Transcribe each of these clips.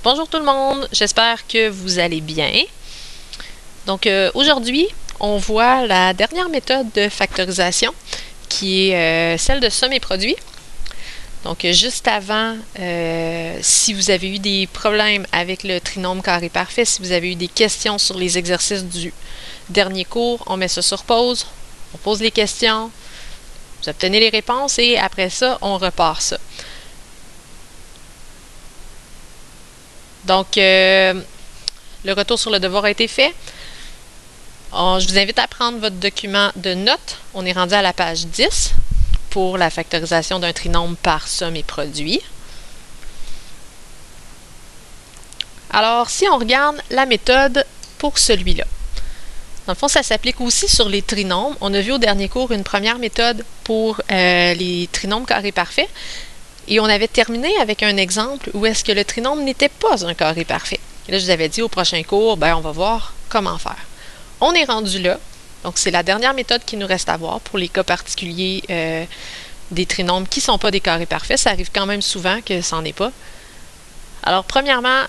Bonjour tout le monde, j'espère que vous allez bien. Donc aujourd'hui, on voit la dernière méthode de factorisation qui est celle de somme et produit. Donc juste avant, si vous avez eu des problèmes avec le trinôme carré parfait, si vous avez eu des questions sur les exercices du dernier cours, on met ça sur pause, on pose les questions, vous obtenez les réponses et après ça, on repart ça. Donc, le retour sur le devoir a été fait. Je vous invite à prendre votre document de notes. On est rendu à la page 10 pour la factorisation d'un trinôme par somme et produit. Alors, si on regarde la méthode pour celui-là, dans le fond, ça s'applique aussi sur les trinômes. On a vu au dernier cours une première méthode pour les trinômes carrés parfaits. Et on avait terminé avec un exemple où est-ce que le trinôme n'était pas un carré parfait. Et là, je vous avais dit au prochain cours, on va voir comment faire. On est rendu là. Donc, c'est la dernière méthode qu'il nous reste à voir pour les cas particuliers des trinômes qui ne sont pas des carrés parfaits. Ça arrive quand même souvent que ça n'en est pas. Alors, premièrement,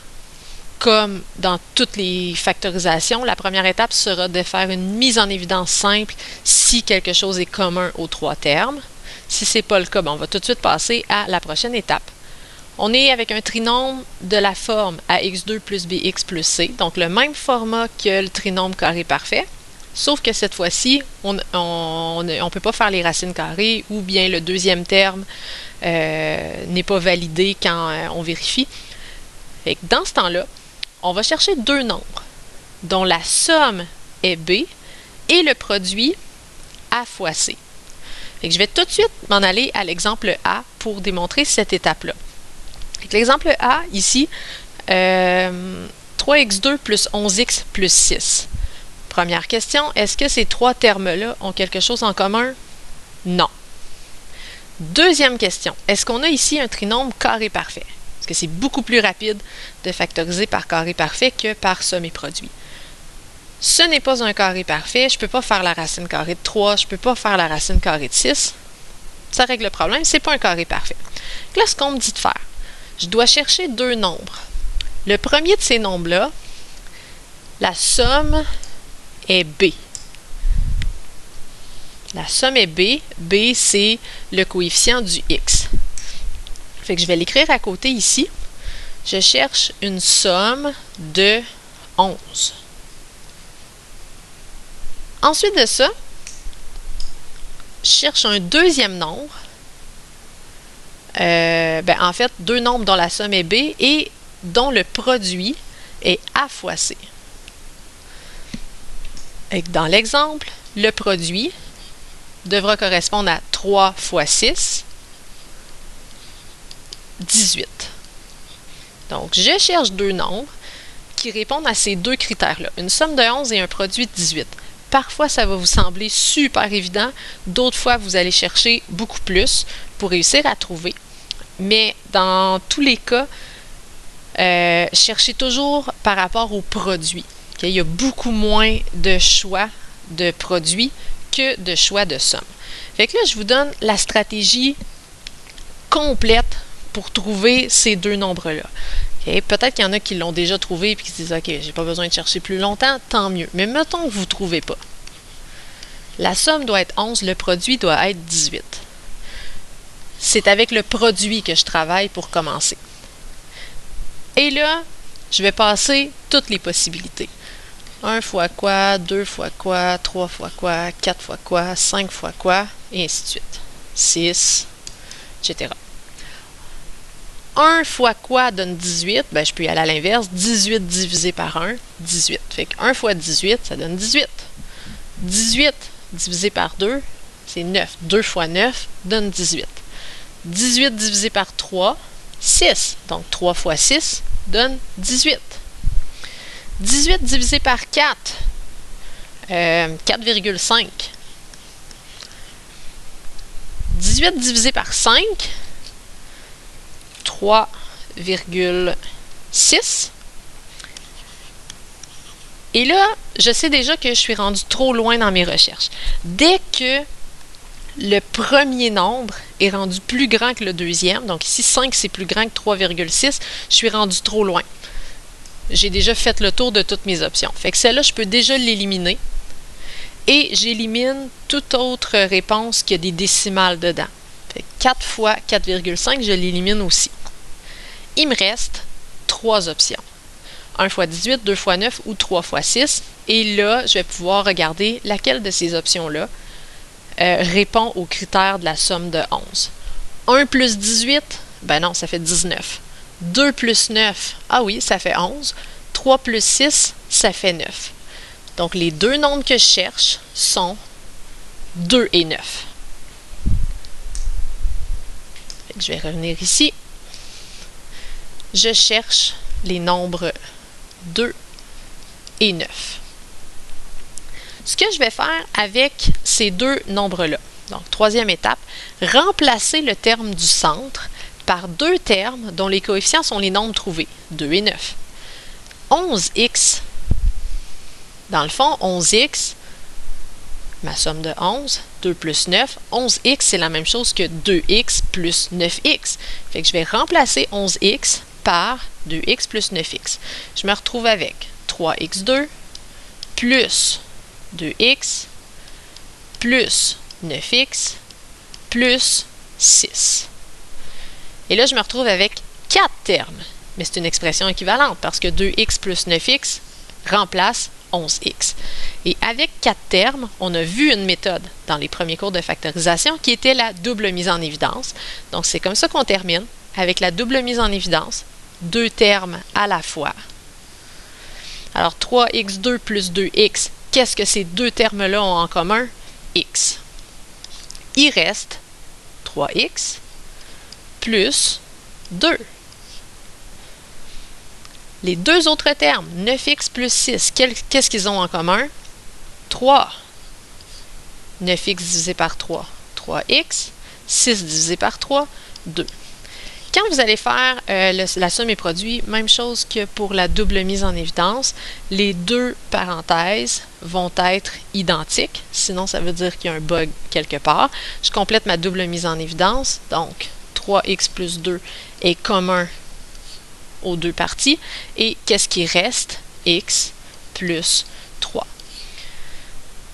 comme dans toutes les factorisations, la première étape sera de faire une mise en évidence simple si quelque chose est commun aux trois termes. Si ce n'est pas le cas, on va tout de suite passer à la prochaine étape. On est avec un trinôme de la forme ax2 plus bx plus c, donc le même format que le trinôme carré parfait, sauf que cette fois-ci, on ne peut pas faire les racines carrées ou bien le deuxième terme n'est pas validé quand on vérifie. Et dans ce temps-là, on va chercher deux nombres dont la somme est b et le produit a fois c. Et je vais tout de suite m'en aller à l'exemple A pour démontrer cette étape-là. L'exemple A, ici, 3x2 plus 11x plus 6. Première question, est-ce que ces trois termes-là ont quelque chose en commun? Non. Deuxième question, est-ce qu'on a ici un trinôme carré parfait? Parce que c'est beaucoup plus rapide de factoriser par carré parfait que par somme et produit. Ce n'est pas un carré parfait, je ne peux pas faire la racine carrée de 3, je ne peux pas faire la racine carrée de 6. Ça règle le problème, ce n'est pas un carré parfait. Là, ce qu'on me dit de faire, je dois chercher deux nombres. Le premier de ces nombres-là, la somme est b. La somme est b. b, c'est le coefficient du x. Fait que je vais l'écrire à côté ici. Je cherche une somme de 11. Ensuite de ça, je cherche un deuxième nombre. En fait, deux nombres dont la somme est b et dont le produit est a fois c. Et dans l'exemple, le produit devra correspondre à 3 fois 6, 18. Donc, je cherche deux nombres qui répondent à ces deux critères-là. Une somme de 11 et un produit de 18. Parfois, ça va vous sembler super évident. D'autres fois, vous allez chercher beaucoup plus pour réussir à trouver. Mais dans tous les cas, cherchez toujours par rapport au produit. Okay? Il y a beaucoup moins de choix de produits que de choix de somme. Fait que là, je vous donne la stratégie complète pour trouver ces deux nombres-là. Okay? Peut-être qu'il y en a qui l'ont déjà trouvé et qui se disent « Ok, j'ai pas besoin de chercher plus longtemps, tant mieux. » Mais mettons que vous ne trouvez pas. La somme doit être 11, le produit doit être 18. C'est avec le produit que je travaille pour commencer. Et là, je vais passer toutes les possibilités. 1 fois quoi, 2 fois quoi, 3 fois quoi, 4 fois quoi, 5 fois quoi, et ainsi de suite. 6, etc. 1 fois quoi donne 18? Je peux y aller à l'inverse. 18 divisé par 1, 18. Fait que 1 fois 18, ça donne 18. 18 divisé par 2, c'est 9. 2 fois 9 donne 18. 18 divisé par 3, 6. Donc 3 fois 6 donne 18. 18 divisé par 4, 4,5. 18 divisé par 5, 3,6. Et là, je sais déjà que je suis rendu trop loin dans mes recherches. Dès que le premier nombre est rendu plus grand que le deuxième. Donc ici, 5, c'est plus grand que 3,6. Je suis rendu trop loin. J'ai déjà fait le tour de toutes mes options. Fait que celle-là, je peux déjà l'éliminer. Et j'élimine toute autre réponse qui a des décimales dedans. Fait que 4 fois 4,5, je l'élimine aussi. Il me reste 3 options. 1 fois 18, 2 fois 9 ou 3 fois 6. Et là, je vais pouvoir regarder laquelle de ces options-là répond aux critères de la somme de 11. 1 plus 18, ben non, ça fait 19. 2 plus 9, ah oui, ça fait 11. 3 plus 6, ça fait 9. Donc, les deux nombres que je cherche sont 2 et 9. Je vais revenir ici. Je cherche les nombres 2 et 9. Ce que je vais faire avec ces deux nombres-là, donc troisième étape, remplacer le terme du centre par deux termes dont les coefficients sont les nombres trouvés, 2 et 9. 11x, dans le fond, 11x, ma somme de 11, 2 plus 9, 11x, c'est la même chose que 2x plus 9x. Fait que je vais remplacer 11x par 2x plus 9x. Je me retrouve avec 3x2 plus 2x plus 9x plus 6. Et là, je me retrouve avec 4 termes. Mais c'est une expression équivalente parce que 2x plus 9x remplace 11x. Et avec 4 termes, on a vu une méthode dans les premiers cours de factorisation qui était la double mise en évidence. Donc, c'est comme ça qu'on termine avec la double mise en évidence, deux termes à la fois. Alors, 3x2 plus 2x, qu'est-ce que ces deux termes-là ont en commun? X. Il reste 3x plus 2. Les deux autres termes, 9x plus 6, qu'est-ce qu'ils ont en commun? 3. 9x divisé par 3, 3x. 6 divisé par 3, 2. Quand vous allez faire la somme et produit, même chose que pour la double mise en évidence, les deux parenthèses vont être identiques, sinon ça veut dire qu'il y a un bug quelque part. Je complète ma double mise en évidence, donc 3x plus 2 est commun aux deux parties. Et qu'est-ce qui reste? X plus 3.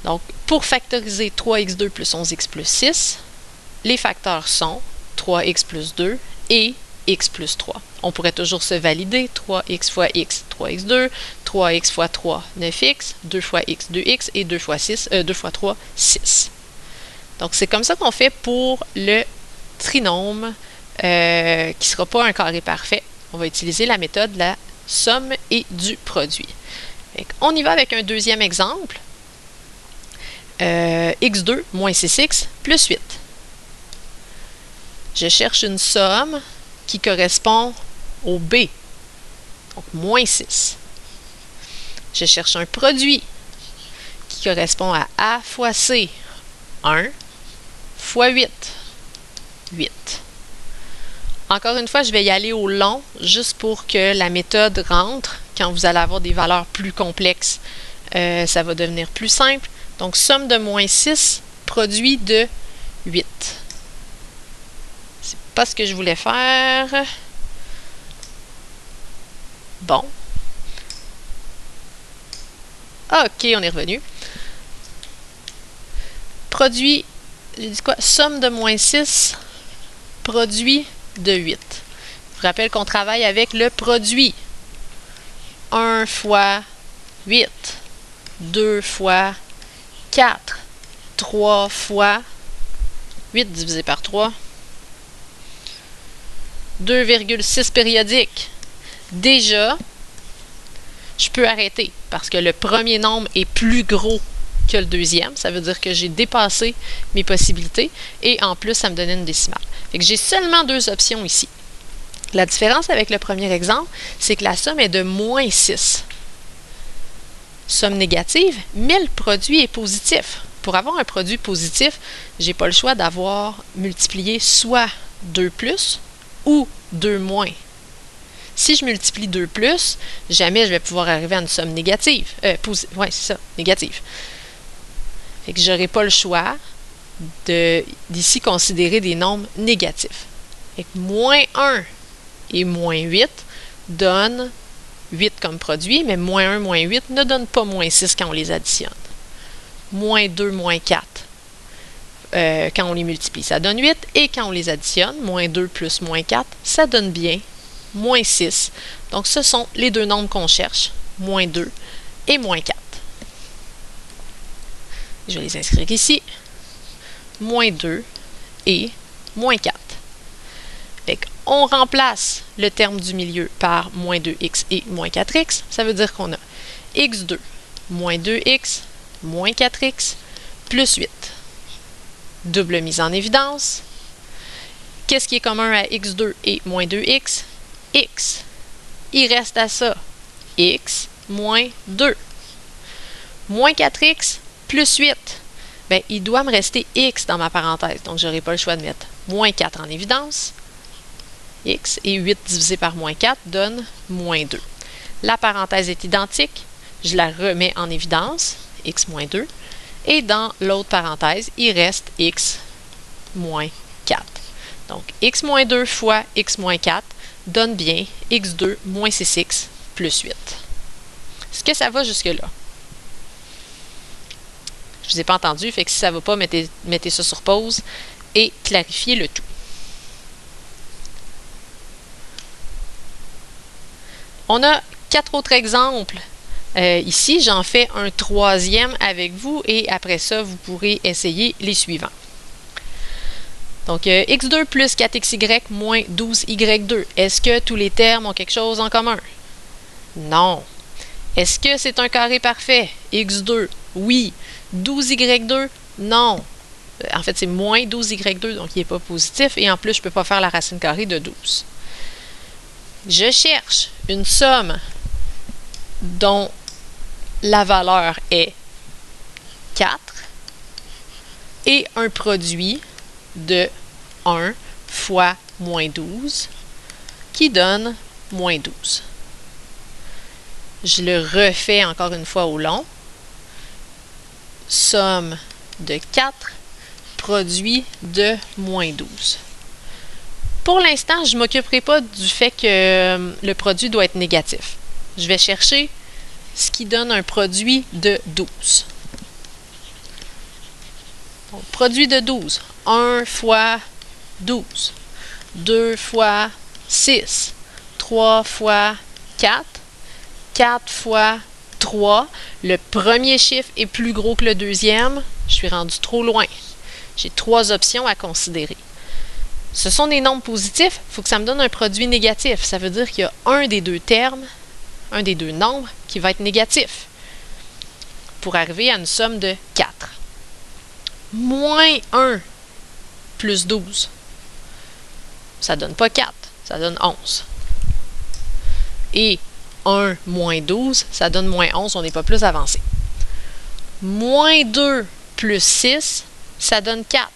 Donc, pour factoriser 3x2 plus 11x plus 6, les facteurs sont 3x plus 2 et x plus 3. On pourrait toujours se valider. 3x fois x, 3x2, 3x fois 3, 9x, 2 fois x, 2x, et 2 fois 3, 6. Donc, c'est comme ça qu'on fait pour le trinôme qui ne sera pas un carré parfait. On va utiliser la méthode de la somme et du produit. On y va avec un deuxième exemple. x2 moins 6x plus 8. Je cherche une somme qui correspond au b, donc moins 6. Je cherche un produit qui correspond à a fois c, 1 fois 8, 8. Encore une fois, je vais y aller au long, juste pour que la méthode rentre. Quand vous allez avoir des valeurs plus complexes, ça va devenir plus simple. Donc, somme de moins 6, produit de 8. C'est pas ce que je voulais faire. Bon. OK, on est revenu. Produit, j'ai dit quoi? Somme de moins 6, produit de 8. Je vous rappelle qu'on travaille avec le produit. 1 fois 8, 2 fois 4, 3 fois 8 divisé par 3, 2,6 périodiques. Déjà, je peux arrêter parce que le premier nombre est plus gros que le deuxième. Ça veut dire que j'ai dépassé mes possibilités et en plus, ça me donnait une décimale. Fait que j'ai seulement deux options ici. La différence avec le premier exemple, c'est que la somme est de moins 6. Somme négative, mais le produit est positif. Pour avoir un produit positif, je n'ai pas le choix d'avoir multiplié soit 2 plus ou 2 moins. Si je multiplie 2 plus, jamais je vais pouvoir arriver à une somme négative. Oui, c'est ça, négative. Fait que je n'aurai pas le choix d'ici considérer des nombres négatifs. Et moins 1 et moins 8 donnent 8 comme produit, mais moins 1, moins 8 ne donne pas moins 6 quand on les additionne. Moins 2, moins 4, quand on les multiplie, ça donne 8. Et quand on les additionne, moins 2 plus moins 4, ça donne bien moins 6. Donc, ce sont les deux nombres qu'on cherche, moins 2 et moins 4. Je vais les inscrire ici. Moins 2 et moins 4. On remplace le terme du milieu par moins 2x et moins 4x. Ça veut dire qu'on a x2 moins 2x moins 4x plus 8. Double mise en évidence. Qu'est-ce qui est commun à x2 et moins 2x? X. Il reste à ça x moins 2. Moins 4x plus 8. Bien, il doit me rester x dans ma parenthèse, donc je n'aurai pas le choix de mettre moins 4 en évidence. X et 8 divisé par moins 4 donne moins 2. La parenthèse est identique, je la remets en évidence, x moins 2, et dans l'autre parenthèse, il reste x moins 4. Donc, x moins 2 fois x moins 4 donne bien x2 moins 6x plus 8. Est-ce que ça va jusque-là? Je ne vous ai pas entendu, fait que si ça ne va pas, mettez ça sur pause et clarifiez le tout. On a 4 autres exemples. Ici, j'en fais un troisième avec vous et après ça, vous pourrez essayer les suivants. Donc, x2 plus 4xy moins 12y2. Est-ce que tous les termes ont quelque chose en commun? Non. Est-ce que c'est un carré parfait? x2, oui. 12y2, non. En fait, c'est moins 12y2, donc il n'est pas positif. Et en plus, je ne peux pas faire la racine carrée de 12. Je cherche une somme dont la valeur est 4 et un produit de 1 fois moins 12 qui donne moins 12. Je le refais encore une fois au long. Somme de 4, produit de moins 12. Pour l'instant, je ne m'occuperai pas du fait que le produit doit être négatif. Je vais chercher ce qui donne un produit de 12. Donc, produit de 12. 1 fois 12. 2 fois 6. 3 fois 4. 4 fois 3. Le premier chiffre est plus gros que le deuxième. Je suis rendu trop loin. J'ai 3 options à considérer. Ce sont des nombres positifs, il faut que ça me donne un produit négatif. Ça veut dire qu'il y a un des deux termes, un des deux nombres qui va être négatif pour arriver à une somme de 4. Moins 1 plus 12, ça ne donne pas 4, ça donne 11. Et 1 moins 12, ça donne moins 11, on n'est pas plus avancé. Moins 2 plus 6, ça donne 4.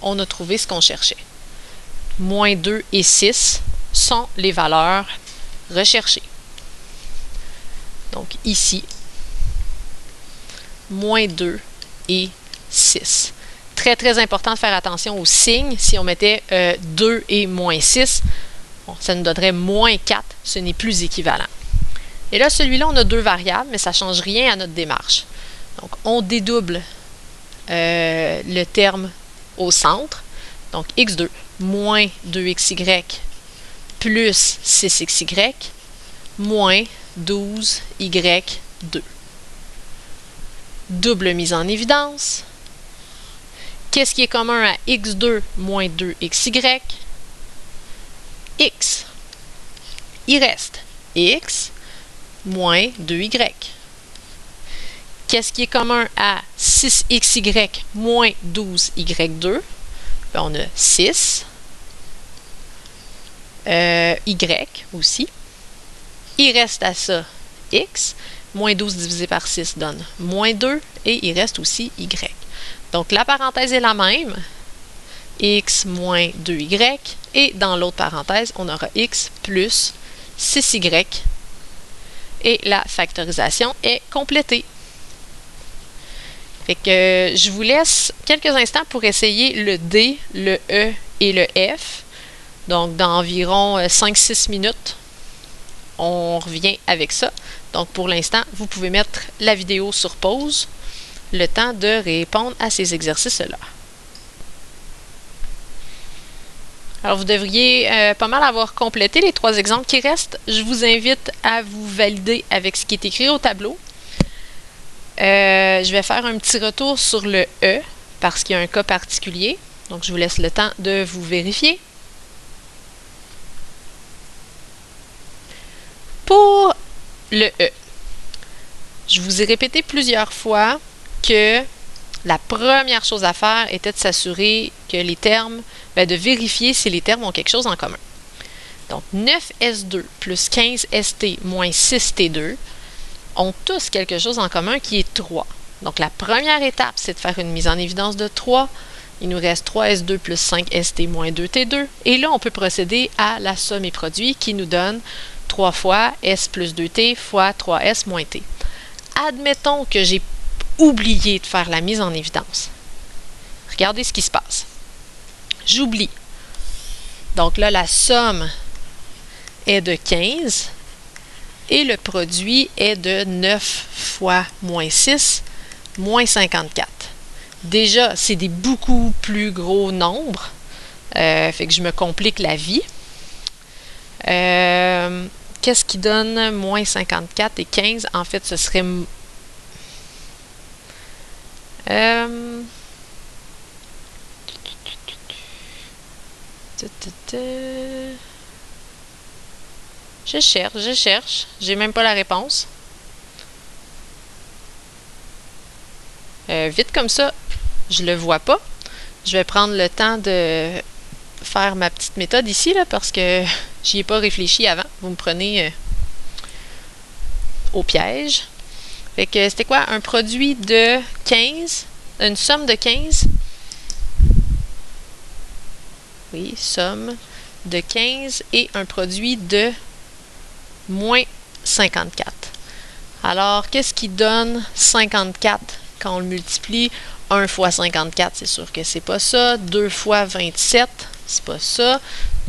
On a trouvé ce qu'on cherchait. Moins 2 et 6 sont les valeurs recherchées. Donc ici, moins 2 et 6. Très, très important de faire attention aux signes. Si on mettait 2 et moins 6, bon, ça nous donnerait moins 4. Ce n'est plus équivalent. Et là, celui-là, on a 2 variables, mais ça ne change rien à notre démarche. Donc, on dédouble le terme au centre. Donc, x2 moins 2xy plus 6xy moins 12y2. Double mise en évidence. Qu'est-ce qui est commun à x2 moins 2xy? X. Il reste x moins 2y. Qu'est-ce qui est commun à 6xy moins 12y2? Ben, on a 6. Y aussi. Il reste à ça x. Moins 12 divisé par 6 donne moins 2. Et il reste aussi y. Donc, la parenthèse est la même. X moins 2y. Et dans l'autre parenthèse, on aura x plus 6y. Et la factorisation est complétée. Fait que je vous laisse quelques instants pour essayer le D, le E et le F. Donc, dans environ 5-6 minutes, on revient avec ça. Donc, pour l'instant, vous pouvez mettre la vidéo sur pause, le temps de répondre à ces exercices-là. Alors, vous devriez pas mal avoir complété les 3 exemples qui restent. Je vous invite à vous valider avec ce qui est écrit au tableau. Je vais faire un petit retour sur le E parce qu'il y a un cas particulier. Donc, je vous laisse le temps de vous vérifier. Pour le E, je vous ai répété plusieurs fois que la première chose à faire était de s'assurer que les termes, de vérifier si les termes ont quelque chose en commun. Donc, 9S2 plus 15ST moins 6T2 ont tous quelque chose en commun qui est 3. Donc, la première étape, c'est de faire une mise en évidence de 3. Il nous reste 3S2 plus 5ST moins 2T2. Et là, on peut procéder à la somme et produit qui nous donne 3 fois S plus 2T fois 3S moins T. Admettons que j'ai oublié de faire la mise en évidence. Regardez ce qui se passe. J'oublie. Donc là, la somme est de 15 et le produit est de 9 fois moins 6, moins 54. Déjà, c'est des beaucoup plus gros nombres. Fait que je me complique la vie. Qu'est-ce qui donne moins 54 et 15? En fait, ce serait... Je cherche. J'ai même pas la réponse. Vite comme ça, je le vois pas. Je vais prendre le temps de faire ma petite méthode ici, là, parce que j'y ai pas réfléchi avant. Vous me prenez au piège. Fait que c'était quoi? Un produit de 15, une somme de 15. Oui, somme de 15 et un produit de moins 54. Alors, qu'est-ce qui donne 54 quand on le multiplie? 1 fois 54, c'est sûr que c'est pas ça. 2 fois 27, c'est pas ça.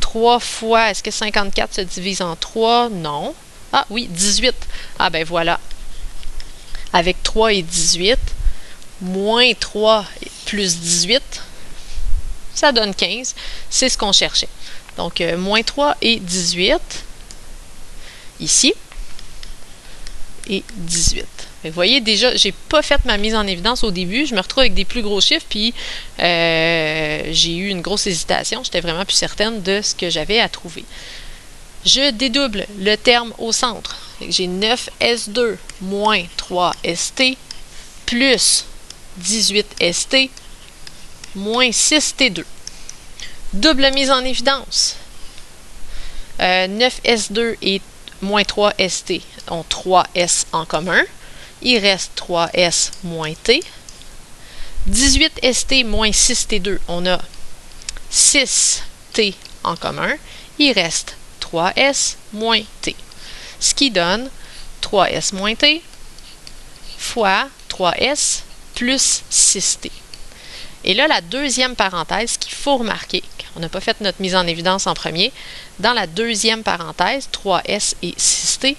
3 fois, est-ce que 54 se divise en 3? Non. Ah oui, 18. Ah ben voilà. Avec 3 et 18, moins 3 plus 18, ça donne 15. C'est ce qu'on cherchait. Donc, moins 3 et 18, ici, et 18. Vous voyez, déjà, j'ai pas fait ma mise en évidence au début. Je me retrouve avec des plus gros chiffres, puis j'ai eu une grosse hésitation. J'étais vraiment plus certaine de ce que j'avais à trouver. Je dédouble le terme au centre. J'ai 9S2 moins 3ST plus 18ST moins 6T2. Double mise en évidence. 9S2 et moins 3ST ont 3S en commun. Il reste 3S moins T. 18ST moins 6T2, on a 6T en commun. Il reste 3S moins T. Ce qui donne 3S moins T fois 3S plus 6T. Et là, la deuxième parenthèse qu'il faut remarquer, on n'a pas fait notre mise en évidence en premier, dans la deuxième parenthèse, 3S et 6T,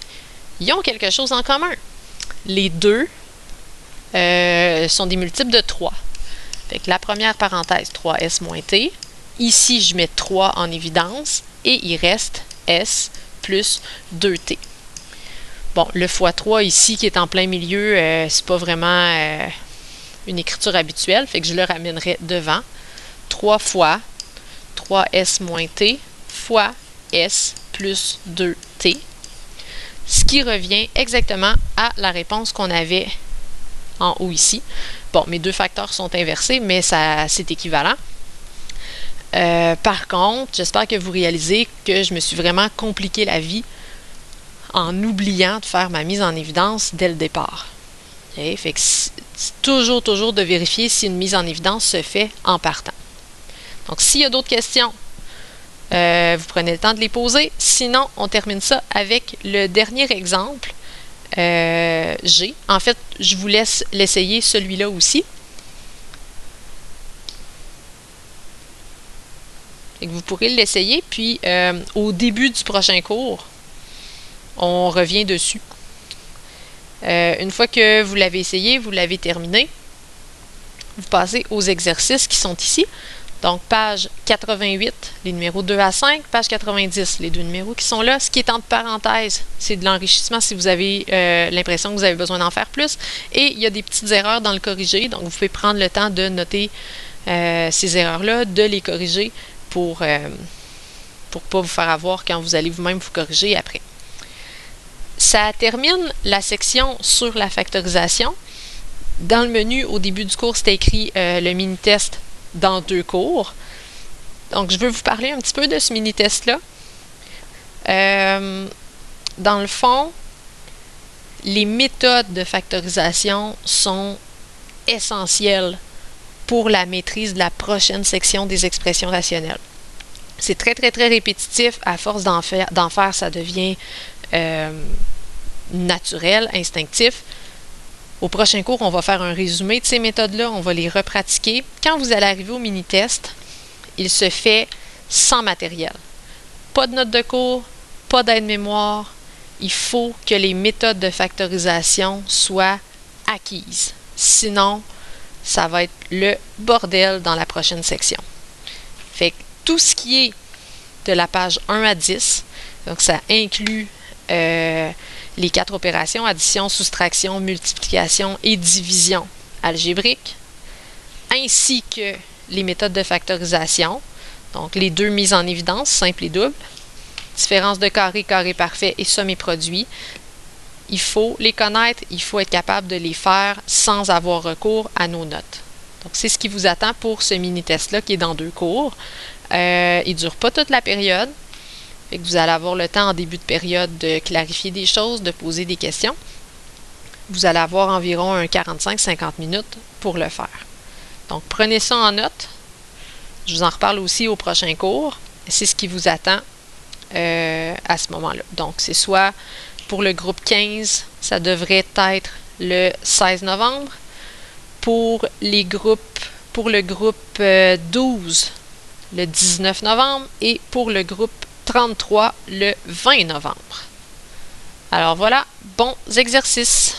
ils ont quelque chose en commun. Les deux sont des multiples de 3. Fait que la première parenthèse, 3S moins T. Ici, je mets 3 en évidence et il reste S plus 2T. Bon, le x3 ici qui est en plein milieu, c'est pas vraiment une écriture habituelle, fait que je le ramènerai devant. 3 fois 3S moins T fois S plus 2T. Ce qui revient exactement à la réponse qu'on avait en haut ici. Bon, mes deux facteurs sont inversés, mais c'est équivalent. Par contre, j'espère que vous réalisez que je me suis vraiment compliqué la vie en oubliant de faire ma mise en évidence dès le départ. Okay? Fait que c'est toujours de vérifier si une mise en évidence se fait en partant. Donc, s'il y a d'autres questions, vous prenez le temps de les poser. Sinon, on termine ça avec le dernier exemple G. En fait, je vous laisse l'essayer celui-là aussi. Et que vous pourrez l'essayer, puis au début du prochain cours, on revient dessus. Une fois que vous l'avez essayé, vous l'avez terminé, vous passez aux exercices qui sont ici. Donc, page 88, les numéros 2 à 5, page 90, les deux numéros qui sont là. Ce qui est entre parenthèses, c'est de l'enrichissement si vous avez l'impression que vous avez besoin d'en faire plus. Et il y a des petites erreurs dans le corrigé, donc vous pouvez prendre le temps de noter ces erreurs-là, de les corriger pour ne pas vous faire avoir quand vous allez vous-même vous corriger après. Ça termine la section sur la factorisation. Dans le menu, au début du cours, c'était écrit le mini-test dans 2 cours. Donc, je veux vous parler un petit peu de ce mini-test-là. Dans le fond, les méthodes de factorisation sont essentielles pour la maîtrise de la prochaine section des expressions rationnelles. C'est très, très, très répétitif. À force d'en faire, ça devient naturel, instinctif. Au prochain cours, on va faire un résumé de ces méthodes-là. On va les repratiquer. Quand vous allez arriver au mini-test, il se fait sans matériel. Pas de notes de cours, pas d'aide-mémoire. Il faut que les méthodes de factorisation soient acquises. Sinon, ça va être le bordel dans la prochaine section. Fait que tout ce qui est de la page 1 à 10, donc ça inclut les 4 opérations, addition, soustraction, multiplication et division algébrique, ainsi que les méthodes de factorisation, donc les 2 mises en évidence, simple et double, différence de carré, carré parfait et somme et produit. Il faut les connaître, il faut être capable de les faire sans avoir recours à nos notes. Donc, c'est ce qui vous attend pour ce mini-test-là qui est dans 2 cours. Il ne dure pas toute la période. Fait que vous allez avoir le temps en début de période de clarifier des choses, de poser des questions. Vous allez avoir environ un 45-50 minutes pour le faire. Donc, prenez ça en note. Je vous en reparle aussi au prochain cours. C'est ce qui vous attend à ce moment-là. Donc, c'est soit pour le groupe 15, ça devrait être le 16 novembre. Pour le groupe 12, le 19 novembre. Et pour le groupe 33, le 20 novembre. Alors voilà, bons exercices!